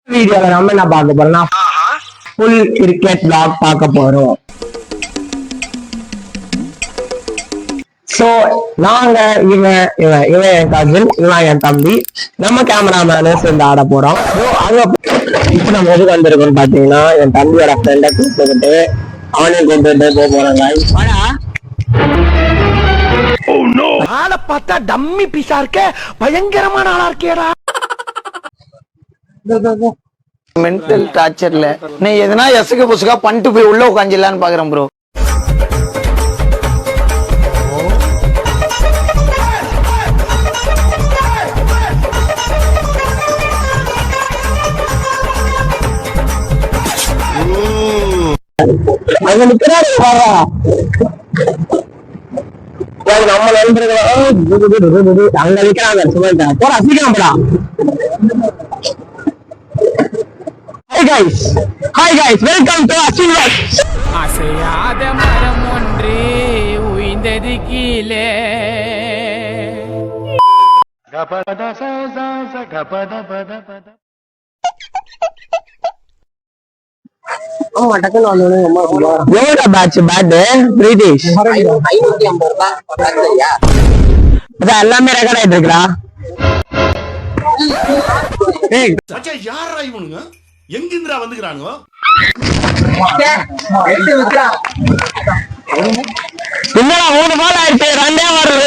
வீடியோல நம்ம என்ன பார்க்க போறோம்னா ஃபுல் கிரிக்கெட் vlog பார்க்க போறோம். சோ நாங்க இவன் என் கசின், இவன் என் தம்பி, நம்ம கேமராமேனு சேர்ந்து ஆட போறோம். அங்க இப்ப நம்ம எதுக்கு வந்திருக்கோம்னு பாத்தீங்கன்னா என் தம்பியோட ஃப்ரெண்டை கூப்பிட்டுக்கிட்டு அவனையும் கூப்பிட்டு போக போறாங்க. ஆளை பார்த்தா டம்மி பீஸா இருக்க, பயங்கரமான ஆளா இருக்கேடா. மென்டல் டார்ச்சர்ல நீ எதனா எசுக்கு புசுக்கா பண்ணிட்டு போய் உள்ள உட்காந்துலான்னு பாக்குறேன் ப்ரோ. அங்க நிக்கிறாரு பாரா, நம்ம நண்பர்கள் அங்க நிக்கிறாங்க. சும்மா போடா சீக்கிரம் போடா. Hi guys, welcome to Ashwin Vlog. அசையாத மரம் ஒன்று உயிர்ந்தது கீழே. எவ்வளோ பேட்ச் பேட் பிரிட்டிஷ் 550 ரூபாய் எல்லாமே ரெக்கார்ட் ஆயிட்டு இருக்கா. யாரா இவனுங்க எங்கிந்திரா வந்துக்கிறானுங்க? என்னடா 3 பால் ஆயிடுச்சு, 2 வருது.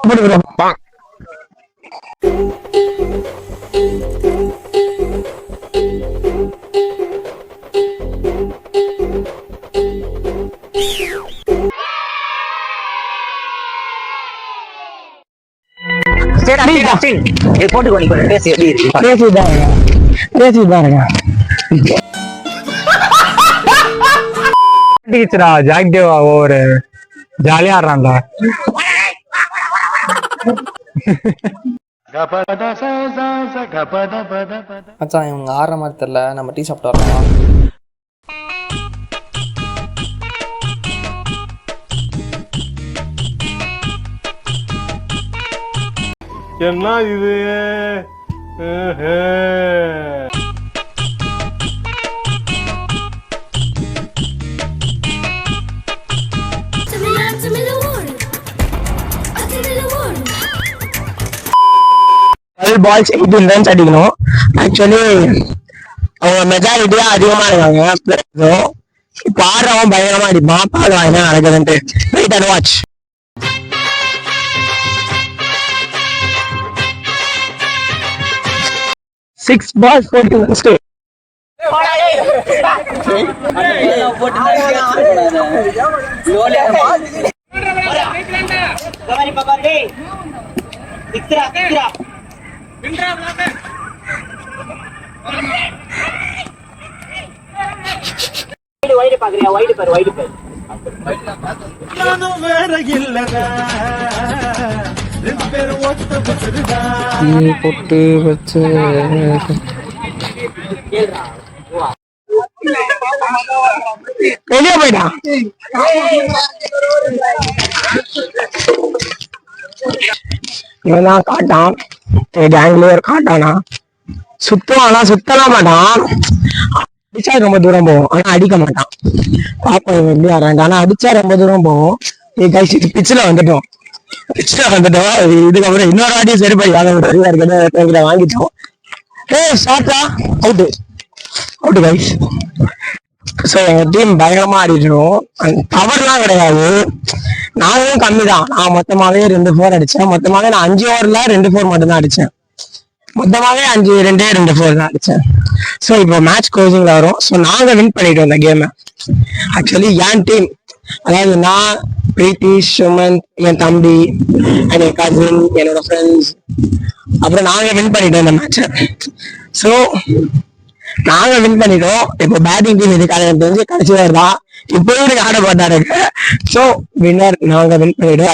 போட்டுக்கிறோம். ஜாக்டேவா ஒரு ஜாலியா ஆடுறான்டா. மச்சான் இவங்க ஆடுற மாதிரி தெரியல, நம்ம டீ சாப்பிட்டு வரலாம். என்ன இது? பால்ஸ் 18 ரன்ஸ் அடிக்கணும். ஆக்சுவலி அவங்க மெஜாரிட்டியா அதிகமா இருக்காங்க. இப்ப ஆடுறவன் பயங்கரமா அடிப்பான். பார்க்கலாம் என்ன நடக்குதுன்ட்டு. Wait and watch. Six balls 40 runs. போட்டு வச்சு வெளியே போயிட்டான். இவன் தான் காட்டான், கேங்லியர் காட்டானா. சுத்துவானா, சுத்தலாம் மாட்டான். அடிச்சா ரொம்ப தூரம் போவோம், ஆனா அடிக்க மாட்டான். பாப்போம் இவன் எப்படி ஆடுறான். ஆனா அடிச்சா ரொம்ப தூரம் போவோம். பிச்சில் வந்துட்டோம். இதுக்கப்புறம் இன்னொரு வாட்டி சரி பண்ணி வாங்கிட்டோம். ஷார்ட்டா அவுட்டு அவுட்டு கைஸ். ஸோ எங்க டீம் பயங்கரமா ஆடிட்டோம். பவர்லாம் கிடையாது, நானும் கம்மி தான். நான் மொத்தமாவே 2 4 அடிச்சேன். மொத்தமாவே நான் 5 ஓவர்ல 2 4 மட்டும் தான் அடிச்சேன். மொத்தமாவே 2 4 தான் அடிச்சேன். ஸோ இப்போ மேட்ச் க்ளோசிங்ல வரும். ஸோ நாங்க வின் பண்ணிட்டோம் இந்த கேமை. ஆக்சுவலி என் டீம், அதாவது நான், பிரிட்டிஷ், சுமந்த், என் தம்பி அண்ட் என் கசின், என்னோட ஃப்ரெண்ட்ஸ், அப்புறம் நாங்க வின் பண்ணிட்டோம் இந்த மேட்சை. ஸோ நாங்க வின் பண்ணிட்டோம். இப்போ பேட்டிங் டீம் இதுக்காக தெரிஞ்சு கடைசி தான் இப்போ ஆட போட்டாரு. ஸோ வின்னர் நாங்க வின் பண்ணிட்டோம்.